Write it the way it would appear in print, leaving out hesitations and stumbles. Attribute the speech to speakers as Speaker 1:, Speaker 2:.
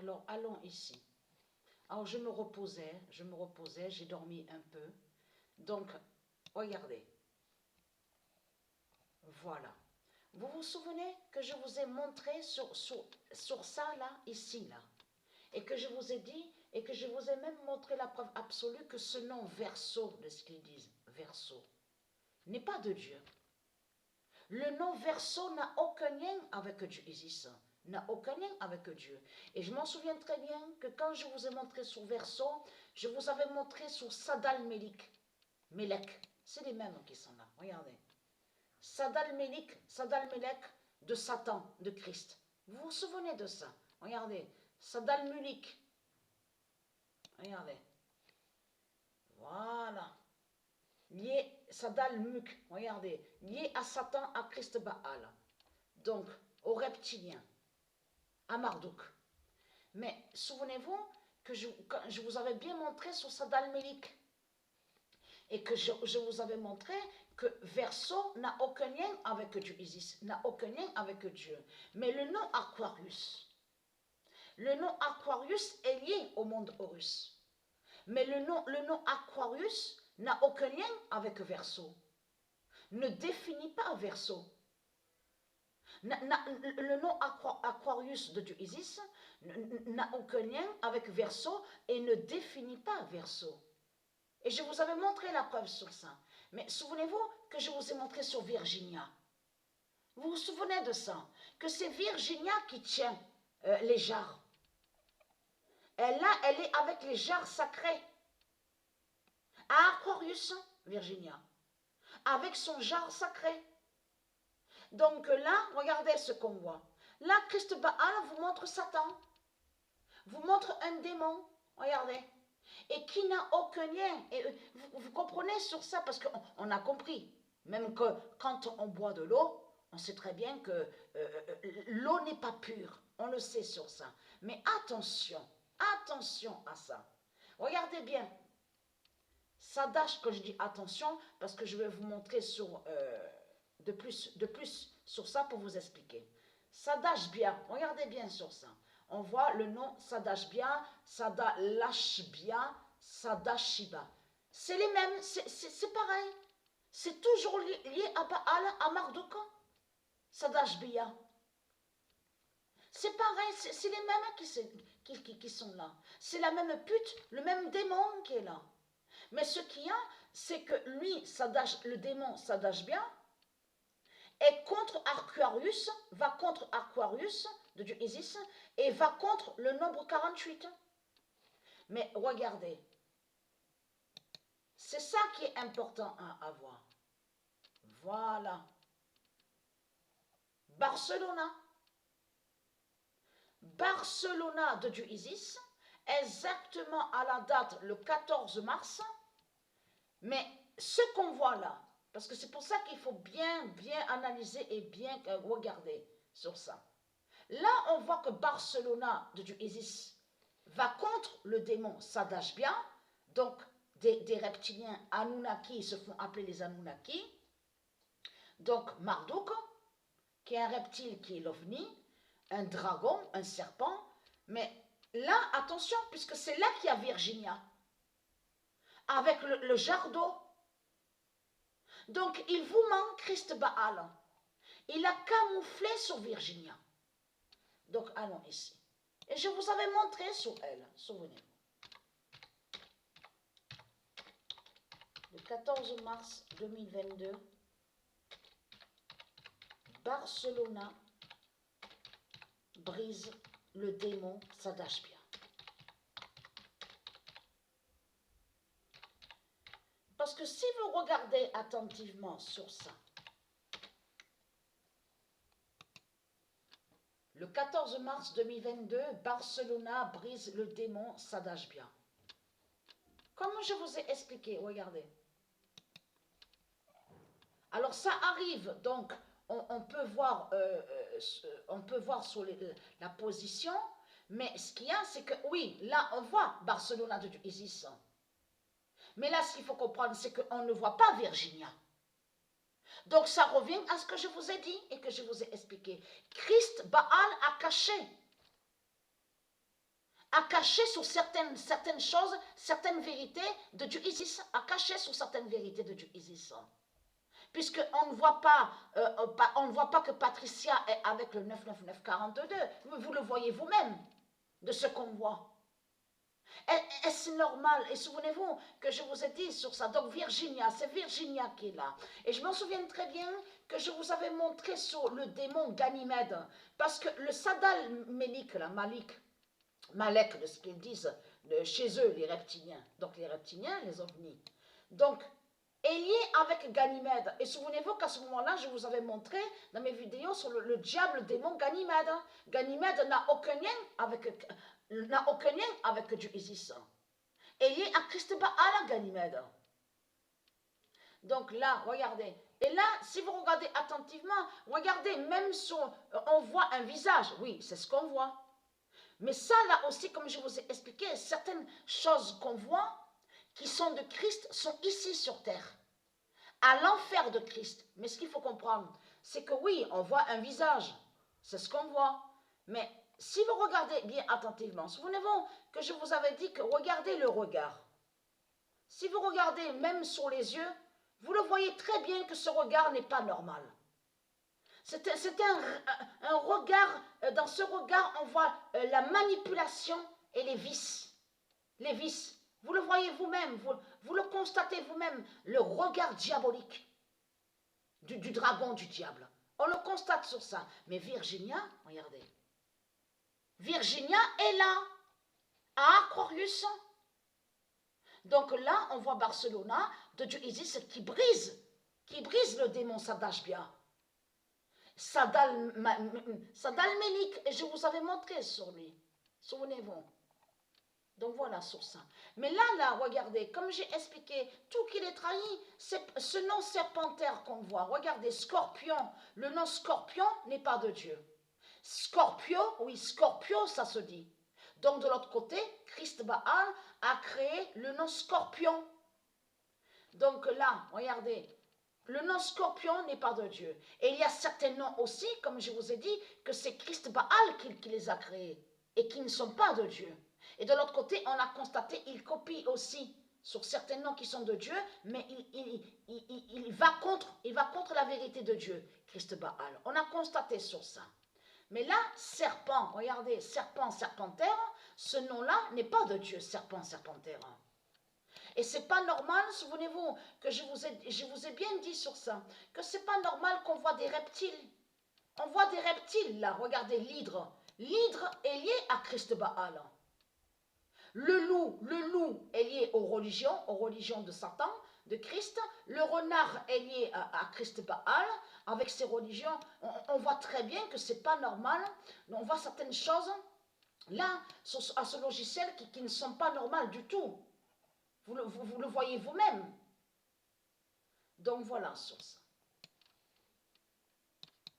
Speaker 1: Alors, allons ici. Alors, je me reposais, j'ai dormi un peu. Donc, regardez. Voilà. Vous vous souvenez que je vous ai montré sur ça, là, ici, là. Et que je vous ai dit, et que je vous ai même montré la preuve absolue que ce nom Verseau, de ce qu'ils disent, Verseau, n'est pas de Dieu. Le nom Verseau n'a aucun lien avec Dieu, Isis, n'a aucun lien avec Dieu. Et je m'en souviens très bien que quand je vous ai montré sur Verseau, je vous avais montré sur Sadal Melek. C'est les mêmes qui sont là, regardez. Sadal Melek de Satan, de Christ. Vous vous souvenez de ça? Regardez, Sadal Melek. Regardez. Voilà. Lié, Sadal Muk, regardez. Lié à Satan, à Christ Baal. Donc, aux reptiliens, à Marduk. Mais souvenez-vous que je vous avais bien montré sur Sadal Melek. Et que je vous avais montré que Verseau n'a aucun lien avec Dieu, Isis, n'a aucun lien avec Dieu. Mais le nom Aquarius est lié au monde Horus. Mais le nom Aquarius n'a aucun lien avec Verseau. Ne définit pas Verseau. Le nom Aquarius de Dieu Isis n'a aucun lien avec Verseau et ne définit pas Verseau. Et je vous avais montré la preuve sur ça. Mais souvenez-vous que je vous ai montré sur Virginia. Vous vous souvenez de ça? Que c'est Virginia qui tient les jarres. Elle est avec les jarres sacrées. À Aquarius, Virginia. Avec son jarre sacré. Donc là, regardez ce qu'on voit. Là, Christ Baal vous montre Satan. Vous montre un démon. Regardez. Et qui n'a aucun lien. Et vous comprenez sur ça parce qu'on a compris. Même que quand on boit de l'eau, on sait très bien que l'eau n'est pas pure. On le sait sur ça. Mais attention à ça. Regardez bien. Sadash, que je dis attention, parce que je vais vous montrer sur, de plus sur ça pour vous expliquer. Sadashbia, regardez bien sur ça. On voit le nom Sadashbia, Sadalashbia, Sadashiba. C'est les mêmes, c'est pareil. C'est toujours lié à Baal, à Marduk. Sadashbia. C'est pareil, c'est les mêmes qui sont là. C'est la même pute, le même démon qui est là. Mais ce qu'il y a, c'est que lui, le démon Sadashbia, est contre Aquarius, va contre Aquarius, de Dieu Isis, et va contre le nombre 48. Mais regardez, c'est ça qui est important à avoir. Voilà. Barcelona de Dieu Isis, exactement à la date le 14 mars, mais ce qu'on voit là, parce que c'est pour ça qu'il faut bien analyser et bien regarder sur ça. Là, on voit que Barcelona de Dieu Isis va contre le démon Sadashbia, donc des reptiliens Anunnaki, se font appeler les Anunnaki. Donc Marduk, qui est un reptile qui est l'OVNI, un dragon, un serpent. Mais là, attention, puisque c'est là qu'il y a Virginia, avec le jarre d'eau. Donc il vous manque Christ Baal. Il a camouflé sur Virginia. Donc allons ici. Et je vous avais montré sur elle, souvenez-vous. Le 14 mars 2022, Barcelona brise le démon Sadashbia. Parce que si vous regardez attentivement sur ça, le 14 mars 2022, Barcelona brise le démon Sadashbia. Comme je vous ai expliqué, regardez. Alors ça arrive, donc on peut voir sur la position, mais ce qu'il y a, c'est que oui, là on voit Barcelona de Isis. Mais là, ce qu'il faut comprendre, c'est qu'on ne voit pas Virginia. Donc ça revient à ce que je vous ai dit et que je vous ai expliqué. Christ Baal a caché. à cacher sur certaines choses, certaines vérités de Dieu Isis, à cacher sur certaines vérités de Dieu Isis. Puisqu'on ne voit pas, on ne voit pas que Patricia est avec le 99942, vous le voyez vous-même de ce qu'on voit. Est-ce normal? Et souvenez-vous que je vous ai dit sur ça. Donc Virginia, c'est Virginia qui est là. Et je m'en souviens très bien que je vous avais montré sur le démon Ganymède. Parce que le Sadal Melik, là, Malek, de ce qu'ils disent chez eux, les reptiliens. Donc les reptiliens, les ovnis. Donc, est lié avec Ganymède. Et souvenez-vous qu'à ce moment-là, je vous avais montré dans mes vidéos sur le diable démon Ganymède. Ganymède n'a aucun lien avec Dieu Isis. Est lié à Christ Baal, Ganymède. Donc là, regardez. Et là, si vous regardez attentivement, regardez, même sur, on voit un visage. Oui, c'est ce qu'on voit. Mais ça, là aussi, comme je vous ai expliqué, certaines choses qu'on voit, qui sont de Christ, sont ici sur terre, à l'enfer de Christ. Mais ce qu'il faut comprendre, c'est que oui, on voit un visage, c'est ce qu'on voit. Mais si vous regardez bien attentivement, souvenez-vous que je vous avais dit que regardez le regard. Si vous regardez même sur les yeux, vous le voyez très bien que ce regard n'est pas normal. C'est un regard, dans ce regard, on voit la manipulation et les vices. Les vices. Vous le voyez vous-même, vous le constatez vous-même, le regard diabolique du dragon, du diable. On le constate sur ça. Mais Virginia, regardez. Virginia est là, à Aquarius. Donc là, on voit Barcelona, de Dieu Isis, qui brise le démon Sadashbia. Sadal Melik, et je vous avais montré sur lui. Souvenez-vous. Donc voilà sur ça. Mais là, regardez, comme j'ai expliqué, tout qu'il est trahi, c'est ce nom serpentaire qu'on voit. Regardez, Scorpion. Le nom Scorpion n'est pas de Dieu. Scorpio, oui, Scorpio, ça se dit. Donc de l'autre côté, Christ Baal a créé le nom Scorpion. Donc là, regardez, le nom Scorpion n'est pas de Dieu. Et il y a certains noms aussi, comme je vous ai dit, que c'est Christ Baal qui les a créés et qui ne sont pas de Dieu. Et de l'autre côté, on a constaté, il copie aussi sur certains noms qui sont de Dieu, mais il va contre la vérité de Dieu, Christ Baal. On a constaté sur ça. Mais là, serpent, regardez, serpent, serpentaire, ce nom-là n'est pas de Dieu, serpent, serpentaire. Et c'est pas normal, souvenez-vous, que je vous ai bien dit sur ça, que c'est pas normal qu'on voit des reptiles. On voit des reptiles là, regardez l'hydre. L'hydre est lié à Christ Baal. Le loup est lié aux religions de Satan, de Christ. Le renard est lié à Christ Baal, avec ses religions. On voit très bien que c'est pas normal. On voit certaines choses là, à ce logiciel, qui ne sont pas normales du tout. Vous le voyez vous-même. Donc voilà sur ça.